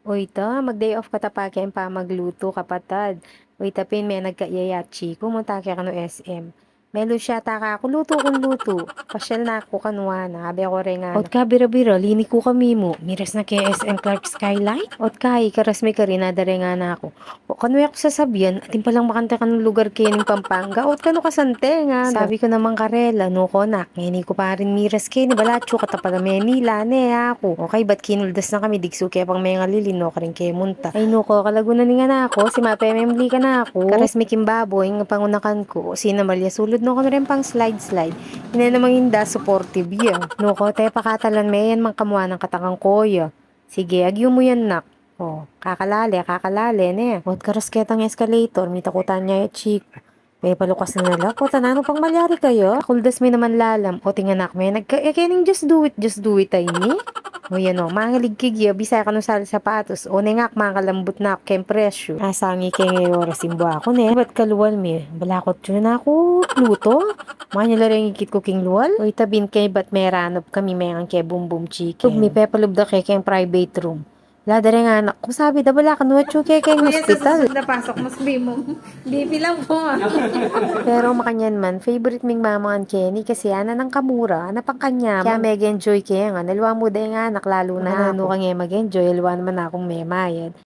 Uy ta, mag-day off ka ta pakian pa magluto kapatad. Uy tapin may nagkaiyayachi, kumunta ka no SM. Melo siya taka ako luto kung luto. Pasyal na ako kanwana, habi ako rin nga. Ot ka bira-bira, lini ko kami mo. Miras na kay SM Clark Skyline? Ot ka, ikaras may ka rin, nadare nga na ako. O kanwe ako sasabihan, atin palang makanta ka ng lugar kining Pampanga. Ot ka no kasante nga. Sabi ko naman karela, no ko nak, ngini ko pa rin miras kini balatso katapaga may mila ne ako. Okay, ba't kinuldas na kami digso kaya pang may nga lilino ka rin kay munta. Ay no ko, kalagunan ni nga na ako, si Mape memli ka na ako. Karas may kimbaboy, nga pangunakan ko, sina Malia sulod no ko na rin pang slide-slide. Hindi namang inda, supportive yan. No ko, te pakatalan may yan mang kamuha ng katakang koya. Sige, agyo mo yan nak. Oh, kakalali ne. Wag karas ketang escalator, may takutan niya chiko. May palukas na nala. Po, tanano pang malyari kayo? Kuldas may naman lalam. O, tinganak may nagka-ekening just do it ay ni. O, yan o, mangalig kigya, bisaya ka no sa sapatos. O, nengak, makalambot na kem presyo. Asangi kay ngayon oras imbo ako ne. Ba't kaluwal mi? Balakot yun na ako. Luto? Manya rin ikit ko king luwal? O, itabin kay ba't may ranop kami may ang kay boom boom chicken. Tug mi pepalubda kay keng private room. Ladare nga anak ko sabi da bala kan wacho kay kay hospital. Na pasok mas mo. Baby lang po. Pero makanyan man favorite ming mama ang Kenny kasi ana ng kamura na pang kanya. Kaya meg enjoy kaya nga nalwa mo day nga anak lalo na ano ka nga mag enjoy alwa naman akong may mayad.